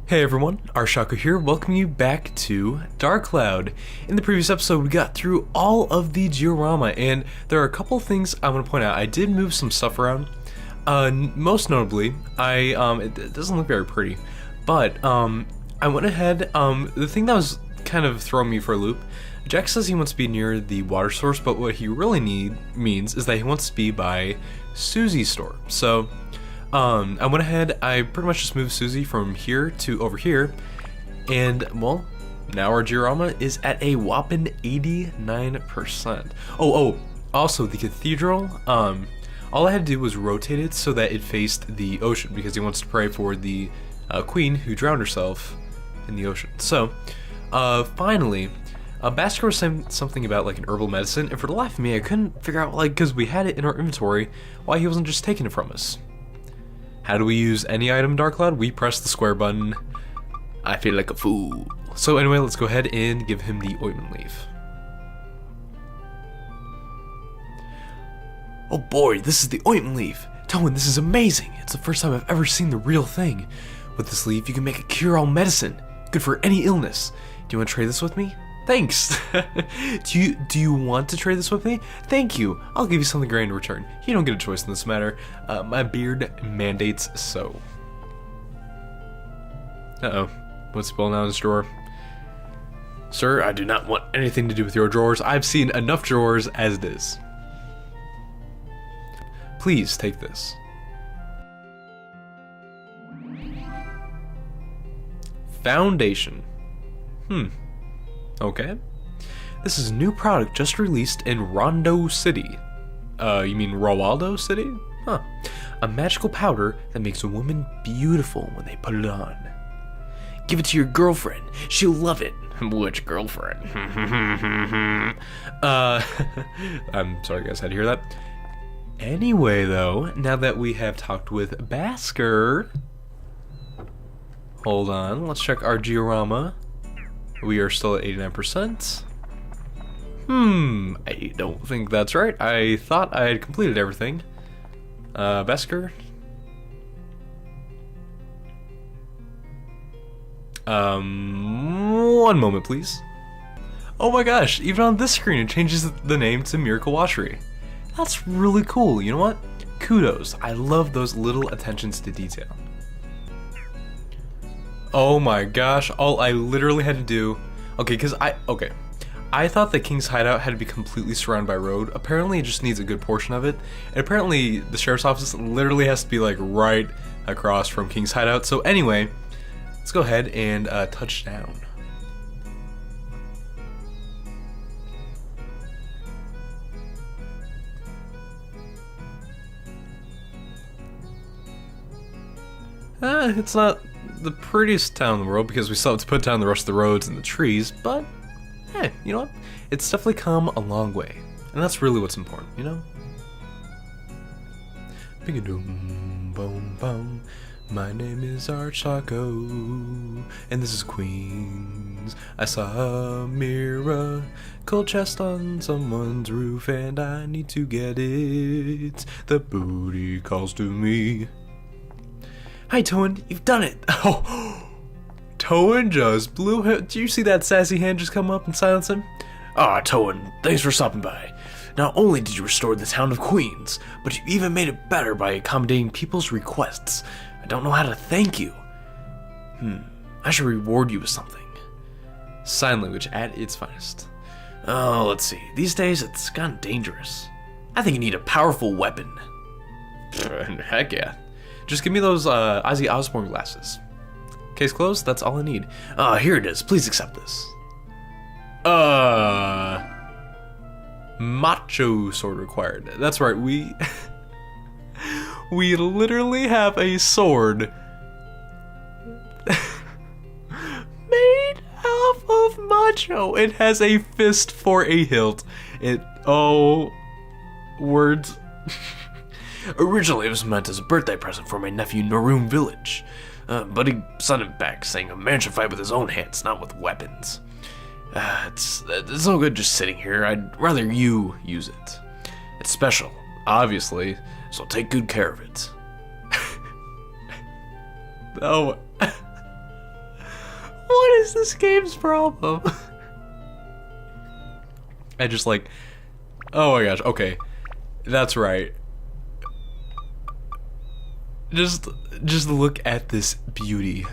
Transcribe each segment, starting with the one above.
Hey everyone, ArchTalko here, welcoming you back to Dark Cloud. In the previous episode, we got through all of the diorama, and there are a couple things I want to point out. I did move some stuff around. Most notably, it doesn't look very pretty, but I went ahead. The thing that was kind of throwing me for a loop, Jack says he wants to be near the water source, but what he really means is that he wants to be by Susie's store. So I went ahead, I pretty much just moved Susie from here to over here, and well, now our diorama is at a whopping 89%. Also the cathedral, all I had to do was rotate it so that it faced the ocean, because he wants to pray for the queen who drowned herself in the ocean. So, finally, Basker was saying something about like an herbal medicine, and for the life of me, I couldn't figure out, like, because we had it in our inventory, why he wasn't just taking it from us. How do we use any item in Dark Cloud? We press the square button. I feel like a fool. So anyway, let's go ahead and give him the ointment leaf. Oh boy, this is the ointment leaf. Towen, this is amazing. It's the first time I've ever seen the real thing. With this leaf, you can make a cure-all medicine. Good for any illness. Do you want to trade this with me? Thanks. Do you want to trade this with me? Thank you. I'll give you something great in return. You don't get a choice in this matter. My beard mandates so. Uh-oh. What's spilling out of his drawer? Sir, I do not want anything to do with your drawers. I've seen enough drawers as it is. Please take this. Foundation. Okay. This is a new product just released in Rondo City. You mean Rawaldo City? Huh. A magical powder that makes a woman beautiful when they put it on. Give it to your girlfriend. She'll love it. Which girlfriend? I'm sorry guys, I had to hear that. Anyway though, now that we have talked with Basker, hold on, let's check our diorama. We are still at 89%. I don't think that's right. I thought I had completed everything. Basker. One moment, please. Oh my gosh, even on this screen it changes the name to Miracle Washery. That's really cool, you know what? Kudos, I love those little attentions to detail. Oh my gosh, all I literally had to do, I thought that King's Hideout had to be completely surrounded by road. Apparently it just needs a good portion of it, and apparently the sheriff's office literally has to be like right across from King's Hideout. So anyway, let's go ahead and touch down. It's not the prettiest town in the world because we still have to put down the rest of the roads and the trees, but hey, you know what? It's definitely come a long way, and that's really what's important, you know? Bing-a-doom, boom, boom. My name is ArchTalko, and this is Queens. I saw a mirror, cold chest on someone's roof, and I need to get it. The booty calls to me. Hi, Towen, you've done it! Oh, Towen just blew him. Did you see that sassy hand just come up and silence him? Ah, Towen, thanks for stopping by. Not only did you restore the town of Queens, but you even made it better by accommodating people's requests. I don't know how to thank you. I should reward you with something. Sign language at its finest. Oh, let's see. These days, it's gotten dangerous. I think you need a powerful weapon. Heck yeah. Just give me those Ozzy Osbourne glasses. Case closed, that's all I need. Here it is, please accept this. Macho sword required. That's right, we literally have a sword made off of macho. It has a fist for a hilt. Words. Originally, it was meant as a birthday present for my nephew Naroom Village, but he sent it back, saying a man should fight with his own hands, not with weapons. It's no good just sitting here. I'd rather you use it. It's special, obviously, so take good care of it. Oh. What is this game's problem? I just like, oh my gosh, okay. That's right. Just look at this beauty.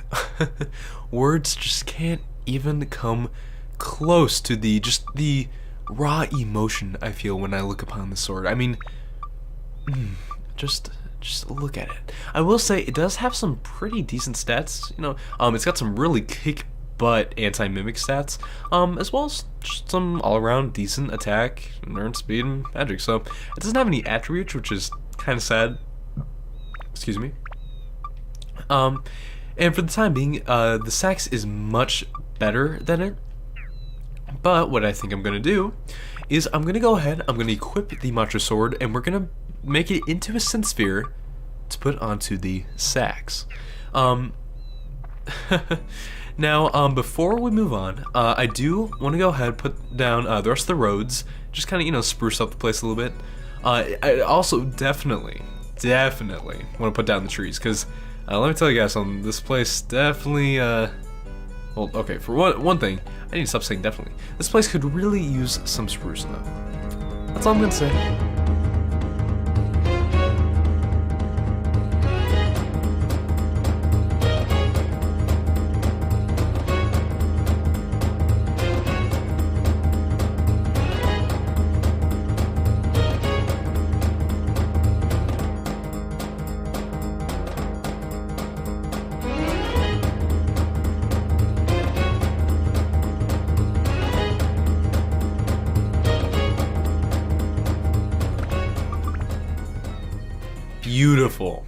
Words just can't even come close to the raw emotion I feel when I look upon the sword. I mean, just look at it. I will say it does have some pretty decent stats. You know, it's got some really kick butt anti-mimic stats, as well as just some all-around decent attack, endurance, speed, and magic. So it doesn't have any attributes, which is kind of sad. Excuse me. And for the time being, the sax is much better than it. But what I think I'm gonna do is I'm gonna go ahead, I'm gonna equip the Macho Sword, and we're gonna make it into a synth sphere to put onto the sax. Now, before we move on, I do want to go ahead, put down the rest of the roads, just kind of, you know, spruce up the place a little bit. I also definitely want to put down the trees, because let me tell you guys something, this place definitely, well, okay, for one thing, I need to stop saying definitely. This place could really use some sprucing up. That's all I'm going to say. Beautiful.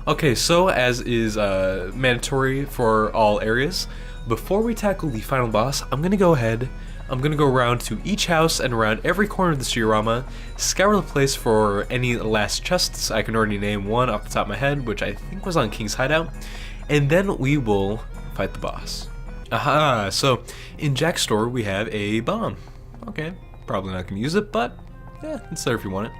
Okay, so as is mandatory for all areas, before we tackle the final boss, I'm gonna go around to each house and around every corner of this diorama, scour the place for any last chests. I can already name one off the top of my head, which I think was on King's Hideout, and then we will fight the boss. Aha, so in Jack's store we have a bomb. Okay, probably not gonna use it, but yeah, it's there if you want it.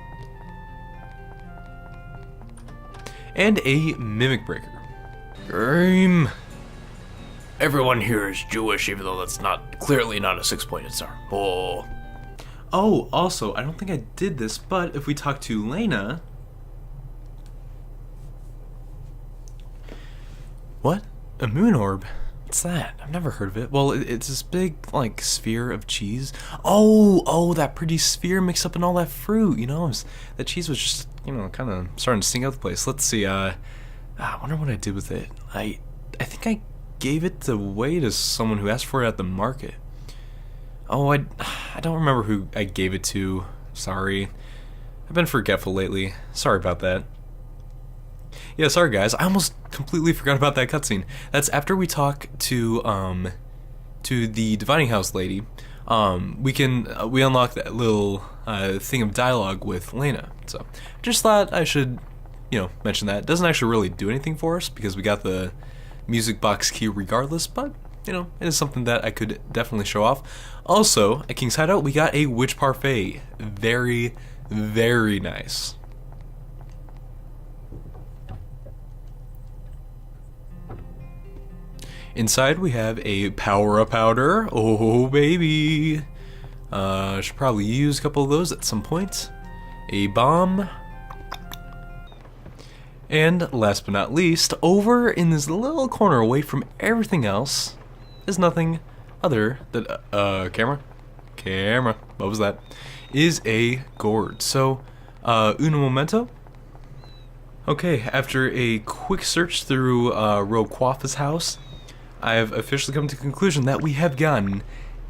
And a mimic breaker. Game. Everyone here is Jewish, even though that's clearly not a 6-pointed star. Oh. Oh, also, I don't think I did this, but if we talk to Lena... What? A moon orb? What's that? I've never heard of it. Well, it's this big, like, sphere of cheese. Oh, that pretty sphere mixed up in all that fruit, you know? That cheese was just, you know, kind of starting to sting out the place. Let's see, I wonder what I did with it. I think I gave it away to someone who asked for it at the market. Oh, I don't remember who I gave it to. Sorry. I've been forgetful lately. Sorry about that. Yeah, sorry guys, I almost completely forgot about that cutscene. That's after we talk to the divining house lady. We unlock that little thing of dialogue with Lena. So just thought I should, you know, mention that. It doesn't actually really do anything for us because we got the music box key regardless, but you know, it is something that I could definitely show off. Also, at King's Hideout, we got a witch parfait. Very, very nice. Inside we have a power-up powder. Oh baby. Should probably use a couple of those at some point. A bomb. And last but not least, over in this little corner away from everything else is nothing other than camera, what was that? Is a gourd. So uno momento. Okay, after a quick search through Roquafa's house, I have officially come to the conclusion that we have gotten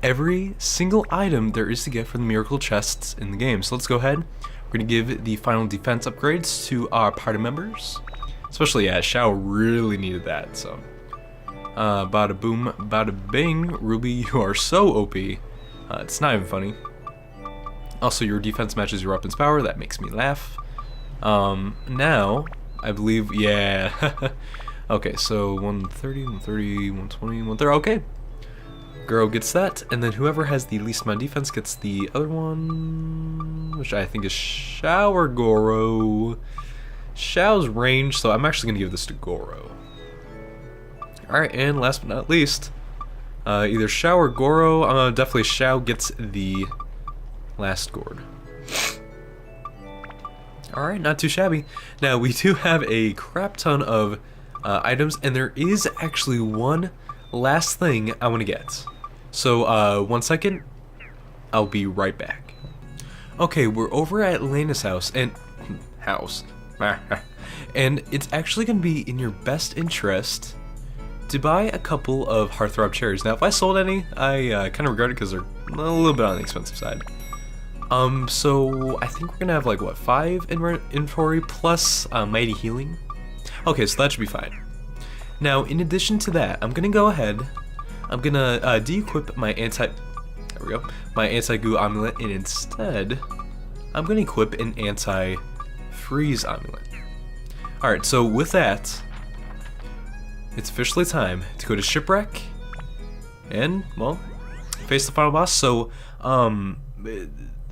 every single item there is to get from the miracle chests in the game. So let's go ahead. We're going to give the final defense upgrades to our party members. Especially, yeah, Shao really needed that, so. Bada boom, bada bing. Ruby, you are so OP. It's not even funny. Also, your defense matches your weapon's power. That makes me laugh. Now, I believe, yeah. Okay, so 130, 130, 120, 130, okay. Girl gets that, and then whoever has the least amount of defense gets the other one, which I think is Shao or Goro. Shao's range, so I'm actually going to give this to Goro. Alright, and last but not least, Either Shao or Goro. Definitely Shao gets the last gourd. Alright, not too shabby. Now, we do have a crap ton of items, and there is actually one last thing I want to get. So, 1 second. I'll be right back. Okay, we're over at Lena's house, and... and it's actually going to be in your best interest to buy a couple of Heartthrob cherries. Now, if I sold any, I kind of regret it because they're a little bit on the expensive side. So I think we're gonna have like, what, 5 in inventory plus Mighty Healing? Okay, so that should be fine. Now, in addition to that, I'm gonna go ahead, I'm gonna de-equip my my anti-goo amulet, and instead, I'm gonna equip an anti-freeze amulet. Alright, so with that, it's officially time to go to Shipwreck, and, well, face the final boss. So,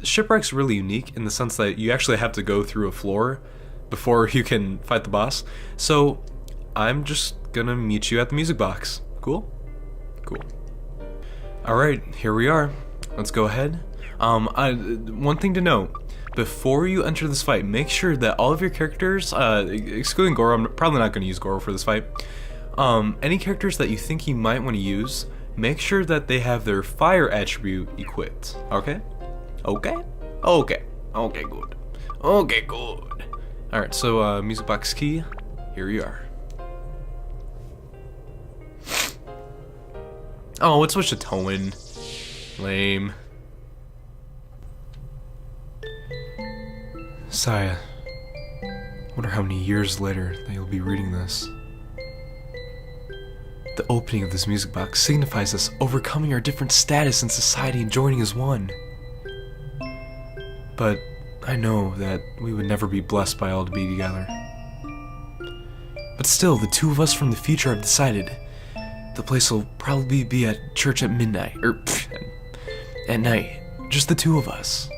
Shipwreck's really unique in the sense that you actually have to go through a floor before you can fight the boss. So I'm just gonna meet you at the music box. Cool? Cool. Alright, here we are. Let's go ahead. One thing to note, before you enter this fight, make sure that all of your characters, excluding Goro, I'm probably not gonna use Goro for this fight. Any characters that you think you might want to use, make sure that they have their fire attribute equipped, okay? Okay? Okay. Okay, good. Okay, good. Alright, so, music box key, here you are. Oh, it switched to Toen. Lame. Saia, wonder how many years later that you'll be reading this. The opening of this music box signifies us overcoming our different status in society and joining as one. But I know that we would never be blessed by all to be together. But still, the two of us from the future have decided the place will probably be at church at midnight, or at night, just the two of us.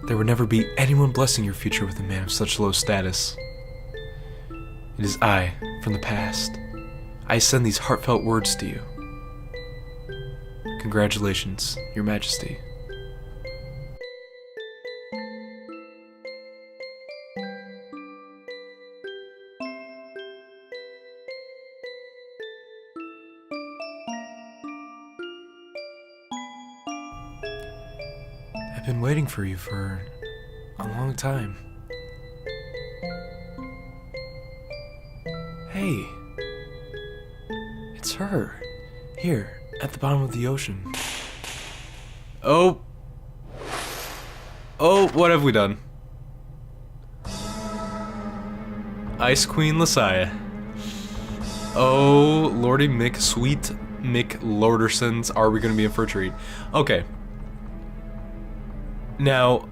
There would never be anyone blessing your future with a man of such low status. It is I, from the past. I send these heartfelt words to you. Congratulations, Your Majesty. I've been waiting for you for a long time. Hey, it's her, here, at the bottom of the ocean. Oh, what have we done? Ice Queen Saia. Oh, Lordy Mick, sweet Mick Lordersons, are we gonna be in for a treat? Okay. Now,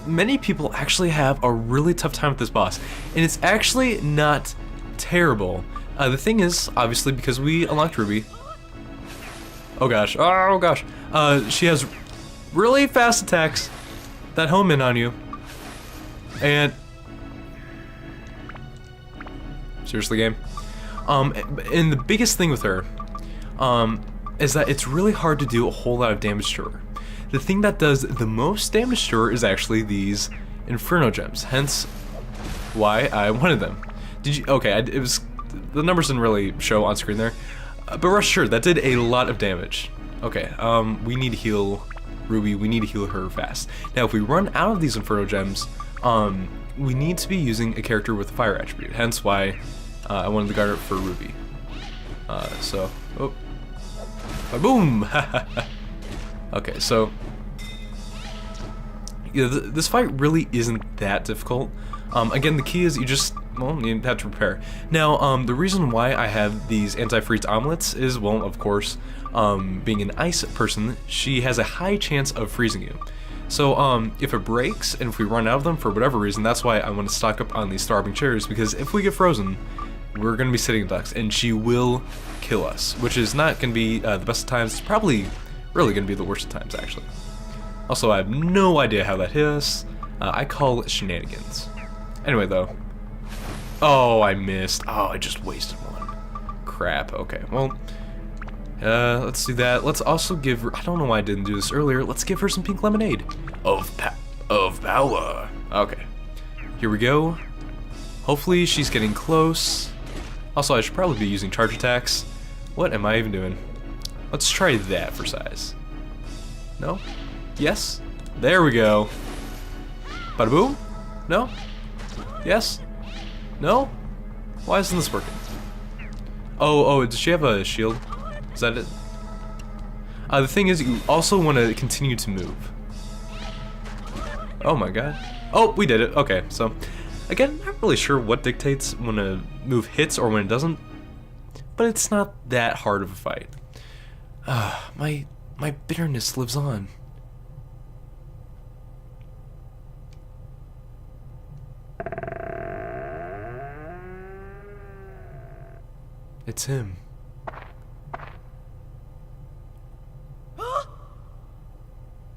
many people actually have a really tough time with this boss, and it's actually not terrible. The thing is, obviously, because we unlocked Ruby. Oh gosh, she has really fast attacks that home in on you. And seriously, game. And the biggest thing with her, is that it's really hard to do a whole lot of damage to her. The thing that does the most damage to her is actually these Inferno Gems, hence why I wanted them. Did you? Okay, it was, the numbers didn't really show on screen there, but rest assured, that did a lot of damage. Okay, we need to heal Ruby, we need to heal her fast. Now, if we run out of these Inferno Gems, we need to be using a character with a fire attribute, hence why I wanted to guard it for Ruby. So, oh, boom! Okay, so yeah, this fight really isn't that difficult. Again, the key is you just, well, you have to prepare. Now, the reason why I have these anti-freeze omelets is, well, of course, being an ice person, she has a high chance of freezing you. So, if it breaks, and if we run out of them for whatever reason, that's why I want to stock up on these starving cherries, because if we get frozen, we're going to be sitting in ducks, and she will kill us, which is not going to be the best of times. It's probably really going to be the worst of times, actually. Also, I have no idea how that hit us. I call it shenanigans. Anyway, though. Oh, I missed. Oh, I just wasted one. Crap. Okay, well, Let's do that. Let's also give her, I don't know why I didn't do this earlier. Let's give her some pink lemonade. Of power. Okay. Here we go. Hopefully she's getting close. Also, I should probably be using charge attacks. What am I even doing? Let's try that for size. No? Yes? There we go. Bada boom? No? Yes? No? Why isn't this working? Oh, does she have a shield? Is that it? The thing is, you also want to continue to move. Oh my god. Oh, we did it. Okay, so, again, not really sure what dictates when a move hits or when it doesn't, but it's not that hard of a fight. My bitterness lives on. It's him.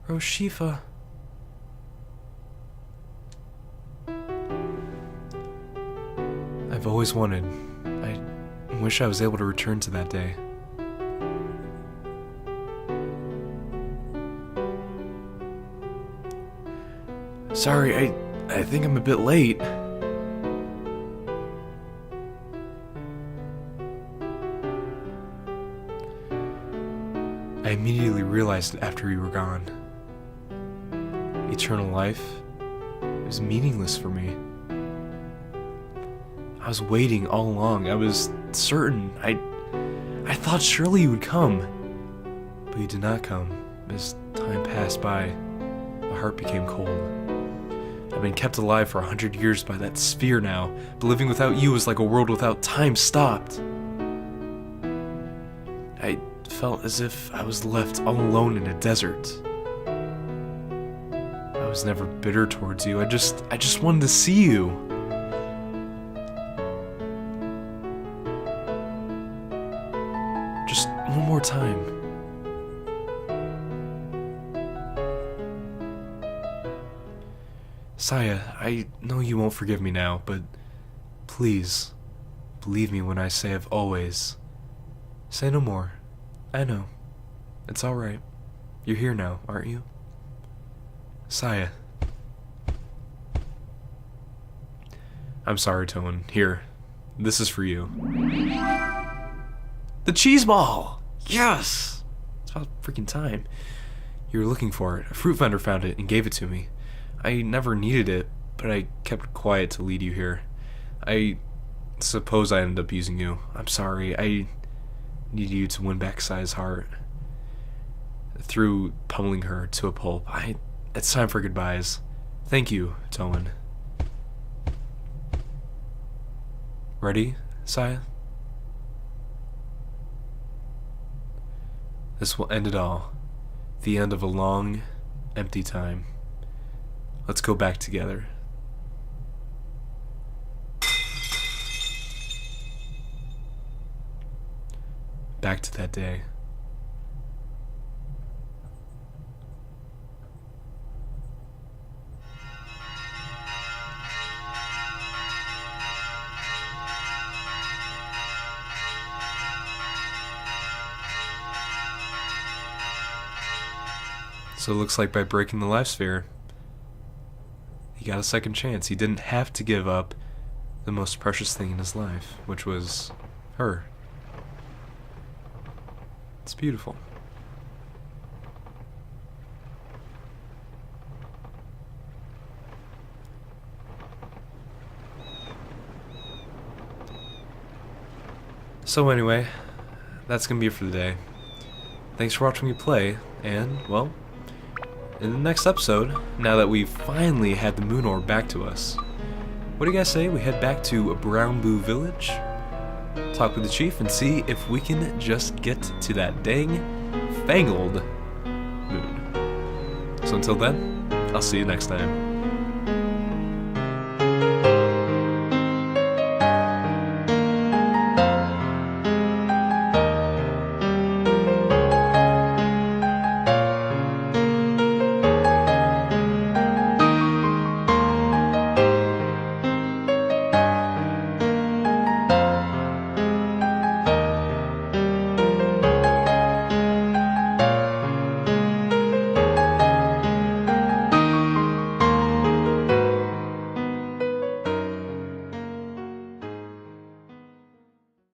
Roshifa. I've always wanted. I wish I was able to return to that day. Sorry, I think I'm a bit late. I immediately realized it after you were gone. Eternal life was meaningless for me. I was waiting all along. I was certain. I thought surely you would come. But you did not come. As time passed by, my heart became cold. I've been kept alive for 100 years by that sphere now, but living without you is like a world without time stopped. I felt as if I was left all alone in a desert. I was never bitter towards you. I just wanted to see you. Just one more time. Saia, I know you won't forgive me now, but please, believe me when I say I've always. Say no more. I know. It's alright. You're here now, aren't you? Saia. I'm sorry, Toan. Here. This is for you. The cheese ball! Yes! It's about freaking time. You were looking for it. A fruit vendor found it and gave it to me. I never needed it, but I kept quiet to lead you here. I suppose I ended up using you. I'm sorry. I needed you to win back Saia's heart. Through pummeling her to a pulp. It's time for goodbyes. Thank you, Toan. Ready, Saia? This will end it all. The end of a long, empty time. Let's go back together. Back to that day. So it looks like by breaking the life sphere, he got a second chance. He didn't have to give up the most precious thing in his life, which was her. It's beautiful. So anyway, that's gonna be it for the day. Thanks for watching me play, and, well, in the next episode, now that we've finally had the moon orb back to us, what do you guys say we head back to Brown Boo Village, talk with the chief, and see if we can just get to that dang fangled moon. So until then, I'll see you next time.